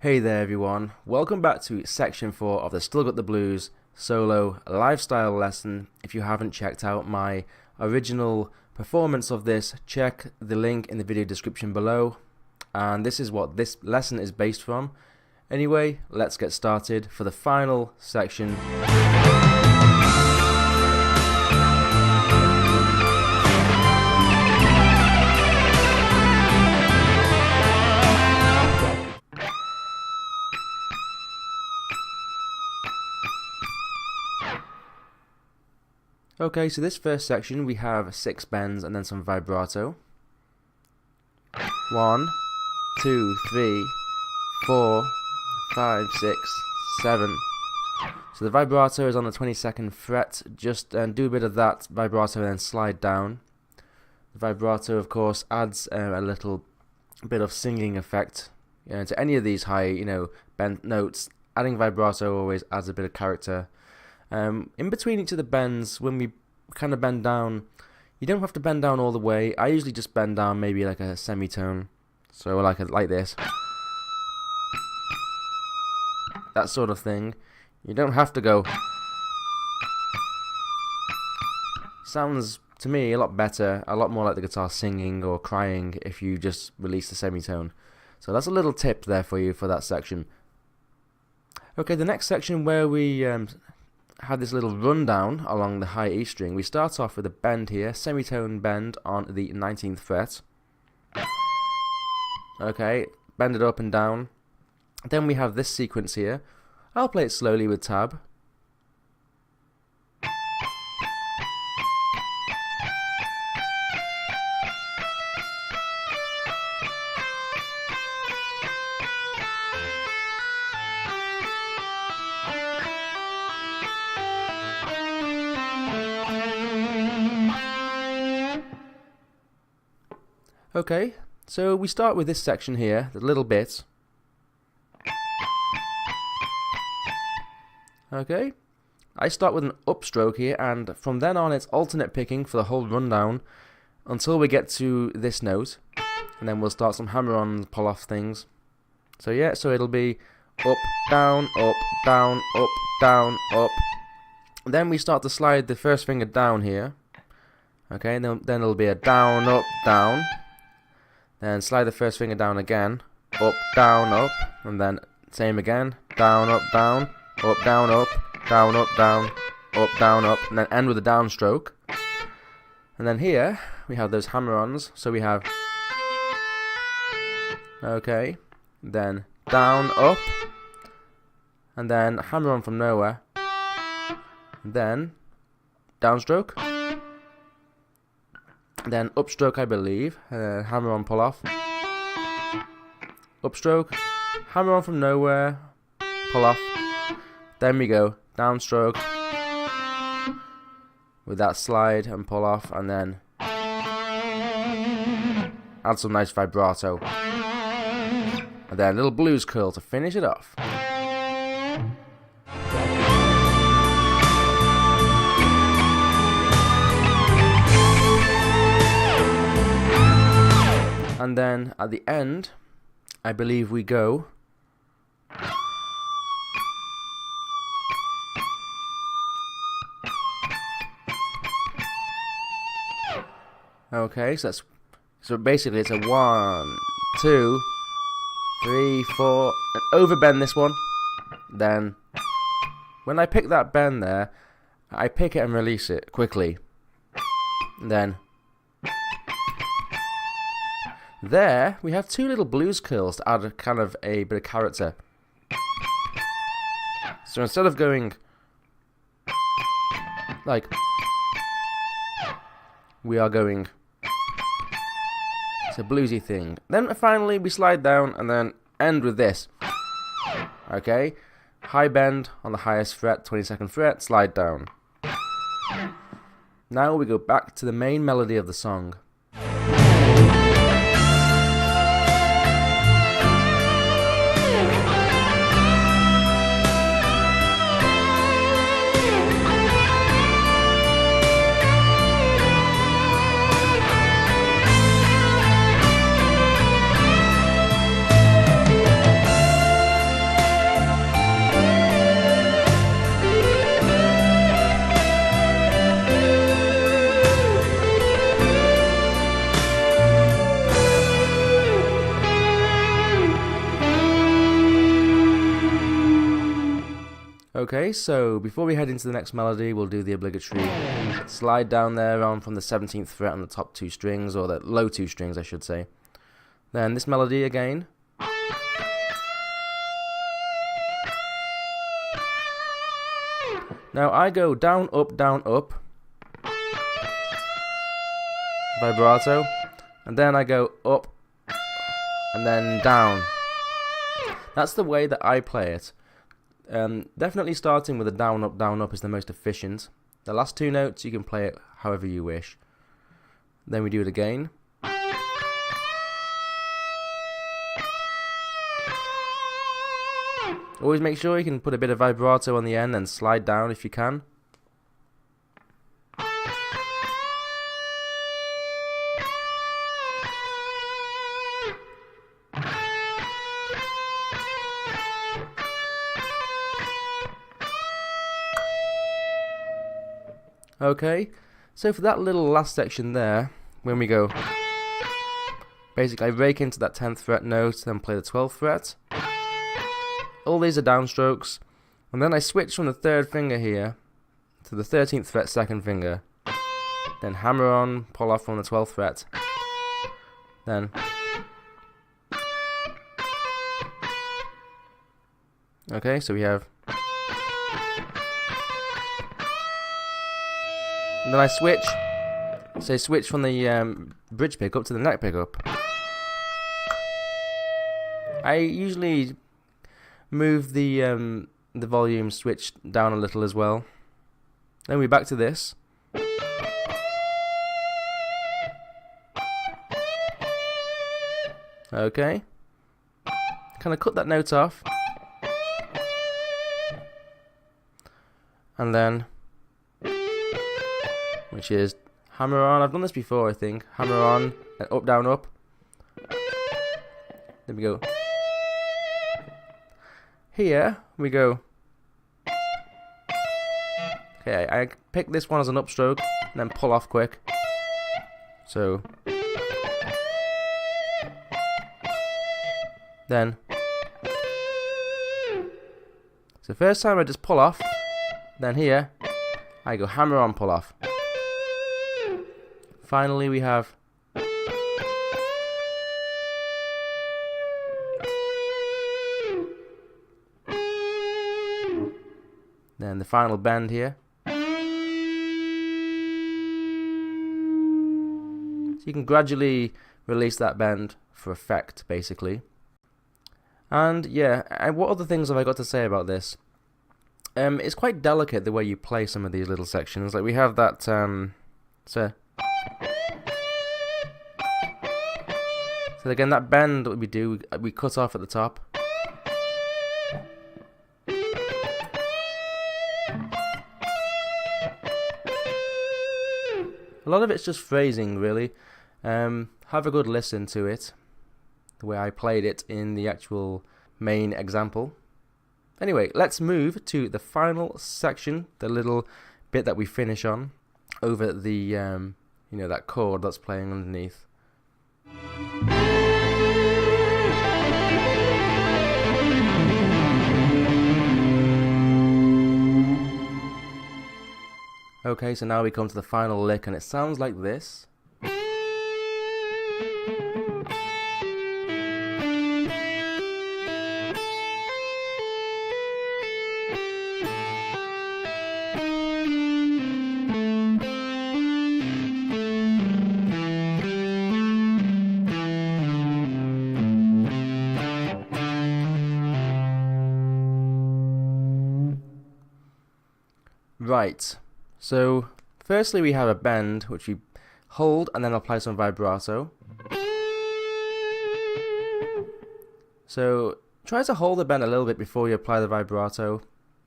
Hey there everyone, welcome back to section 4 of the Still Got the Blues solo lifestyle lesson. If you haven't checked out my original performance of this, check the link in the video description below. And this is what this lesson is based from. Anyway, let's get started for the final section. Okay, so this first section we have 6 bends and then some vibrato. 1, 2, 3, 4, 5, 6, 7. So the vibrato is on the 22nd fret. Just do a bit of that vibrato and then slide down. The vibrato, of course, adds a little bit of singing effect to any of these high, bent notes. Adding vibrato always adds a bit of character. In between each of the bends, when we kind of bend down, you don't have to bend down all the way. I usually just bend down maybe like a semitone, so like this, that sort of thing. You don't have to go. Sounds to me a lot better, a lot more like the guitar singing or crying if you just release the semitone. So that's a little tip there for you for that section. Okay, the next section where we had this little rundown along the high E string. We start off with a bend here, semitone bend on the 19th fret. Okay, bend it up and down. Then we have this sequence here. I'll play it slowly with tab. Okay, so we start with this section here, the little bit. Okay, I start with an upstroke here, and from then on it's alternate picking for the whole rundown until we get to this note, and then we'll start some hammer-on, pull-off things. So yeah, so it'll be up, down, up, down, up, down, up. Then we start to slide the first finger down here. Okay, then it'll be a down, up, down. Then slide the first finger down again, up, up, and then same again, down, up, down, down, up, down, up, and then end with a downstroke. And then here we have those hammer-ons, so we have, okay, then down, up, and then hammer-on from nowhere, and then downstroke. Then upstroke, I believe, hammer on, pull off, upstroke, hammer on from nowhere, pull off, then we go downstroke with that slide and pull off, and then add some nice vibrato, and then a little blues curl to finish it off. And then at the end, I believe we go okay, so basically it's a 1, 2, 3, 4, and overbend this one. Then when I pick that bend there, I pick it and release it quickly. And then there we have 2 little blues curls to add kind of a bit of character. So instead of going like, we are going, it's a bluesy thing. Then finally we slide down and then end with this. Okay, high bend on the highest fret, 22nd fret, slide down. Now we go back to the main melody of the song. Okay, so before we head into the next melody, we'll do the obligatory slide down there on from the 17th fret on the top 2 strings, or the low 2 strings I should say. Then this melody again. Now I go down, up, vibrato, and then I go up, and then down. That's the way that I play it. Definitely starting with a down, up is the most efficient. The last 2 notes you can play it however you wish. Then we do it again. Always make sure you can put a bit of vibrato on the end and slide down if you can. Okay, so for that little last section there, when we go, basically I rake into that 10th fret note, then play the 12th fret. All these are downstrokes, and then I switch from the 3rd finger here to the 13th fret 2nd finger, then hammer on, pull off from the 12th fret, then okay, so we have, and then I switch from the bridge pickup to the neck pickup. I usually move the volume switch down a little as well. Then we're back to this. Okay. Kind of cut that note off. And then, which is hammer on. I've done this before, I think. Hammer on, and up, down, up. There we go. Here we go. Okay, I pick this one as an upstroke and then pull off quick. So then, so first time I just pull off, then here I go hammer on, pull off. Finally we have then the final bend here. So you can gradually release that bend for effect, basically. And yeah, and what other things have I got to say about this? It's quite delicate the way you play some of these little sections. Like we have that, so again, that bend that we do, we cut off at the top. A lot of it's just phrasing, really. Have a good listen to it, the way I played it in the actual main example. Anyway, let's move to the final section, the little bit that we finish on over the, that chord that's playing underneath. Okay, so now we come to the final lick, and it sounds like this. Right. So, firstly we have a bend, which we hold and then apply some vibrato. So, try to hold the bend a little bit before you apply the vibrato.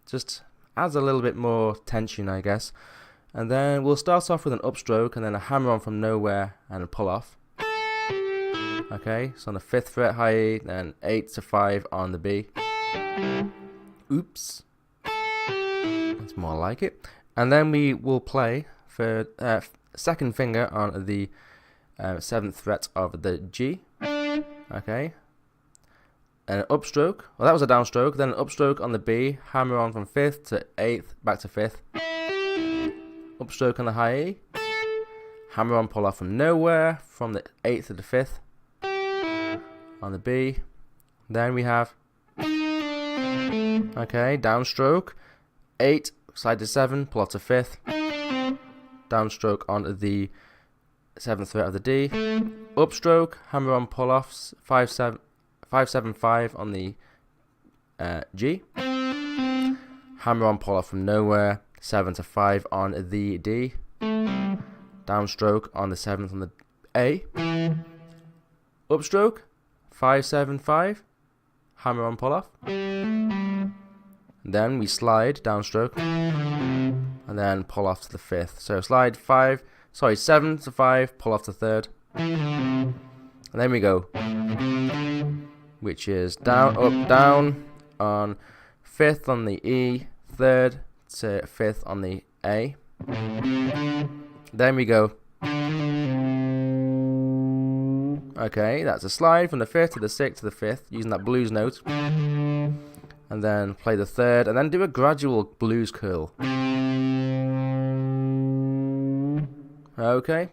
Just adds a little bit more tension, I guess. And then we'll start off with an upstroke and then a hammer on from nowhere and a pull off. Okay, so on the 5th fret high E, then 8 to 5 on the B. Oops. That's more like it. And then we will play for 2nd finger on the 7th fret of the G. Okay. an upstroke. Well, that was a downstroke. Then an upstroke on the B. Hammer on from 5th to 8th, back to 5th. Upstroke on the high E. Hammer on, pull off from nowhere, from the 8th to the 5th. On the B. Then we have, okay, downstroke. 8, slide to 7, pull off to 5th. Downstroke on the 7th fret of the D. Upstroke, hammer on, pull offs, 5, 7, 5, 7, 5 on the G. Hammer on, pull off from nowhere, 7 to 5 on the D. Downstroke on the 7th on the A. Upstroke, 5, 7, 5. Hammer on, pull off. Then we slide, downstroke, and then pull off to the 5th. So slide 7 to 5, pull off to 3rd. And then we go, which is down, up, down on 5th on the E, 3rd to 5th on the A. Then we go, okay, that's a slide from the 5th to the 6th to the 5th, using that blues note. And then play the 3rd, and then do a gradual blues curl. Okay.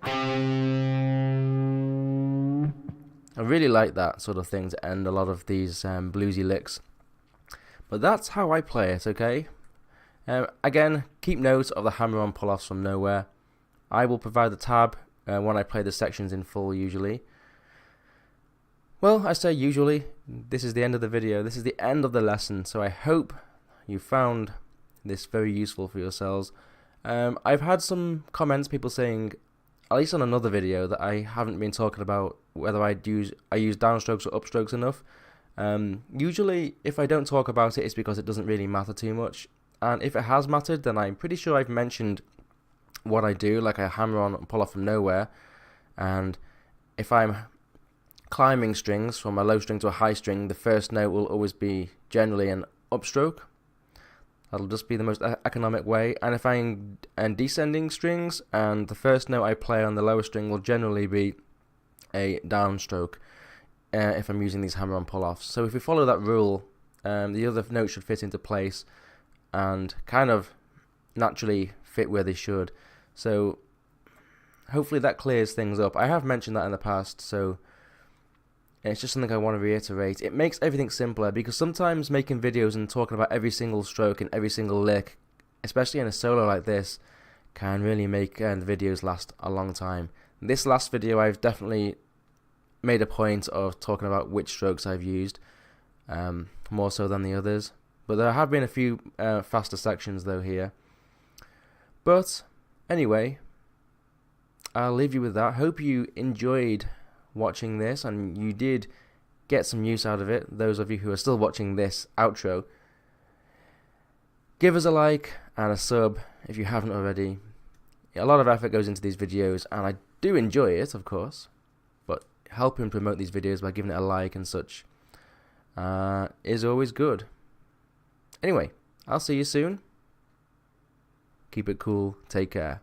I really like that sort of thing to end a lot of these bluesy licks. But that's how I play it, okay? Again, keep note of the hammer-on pull-offs from nowhere. I will provide the tab when I play the sections in full, usually. Well, I say usually. This is the end of the video. This is the end of the lesson. So I hope you found this very useful for yourselves. I've had some comments, people saying, at least on another video, that I haven't been talking about whether I use downstrokes or upstrokes enough. Usually, if I don't talk about it, it's because it doesn't really matter too much. And if it has mattered, then I'm pretty sure I've mentioned what I do, like I hammer on and pull off from nowhere. And if I'm climbing strings from a low string to a high string, the first note will always be generally an upstroke. That'll just be the most economic way. And if I'm descending strings, and the first note I play on the lower string will generally be a downstroke if I'm using these hammer-on pull-offs. So if we follow that rule, the other notes should fit into place and kind of naturally fit where they should. So hopefully that clears things up. I have mentioned that in the past, so it's just something I want to reiterate. It makes everything simpler, because sometimes making videos and talking about every single stroke and every single lick, especially in a solo like this, can really make the videos last a long time. This last video, I've definitely made a point of talking about which strokes I've used, more so than the others. But there have been a few faster sections though here. But anyway, I'll leave you with that. Hope you enjoyed watching this and you did get some use out of it. Those of you who are still watching this outro, give us a like and a sub if you haven't already. A lot of effort goes into these videos and I do enjoy it, of course, but helping promote these videos by giving it a like and such is always good. Anyway, I'll see you soon. Keep it cool. Take care.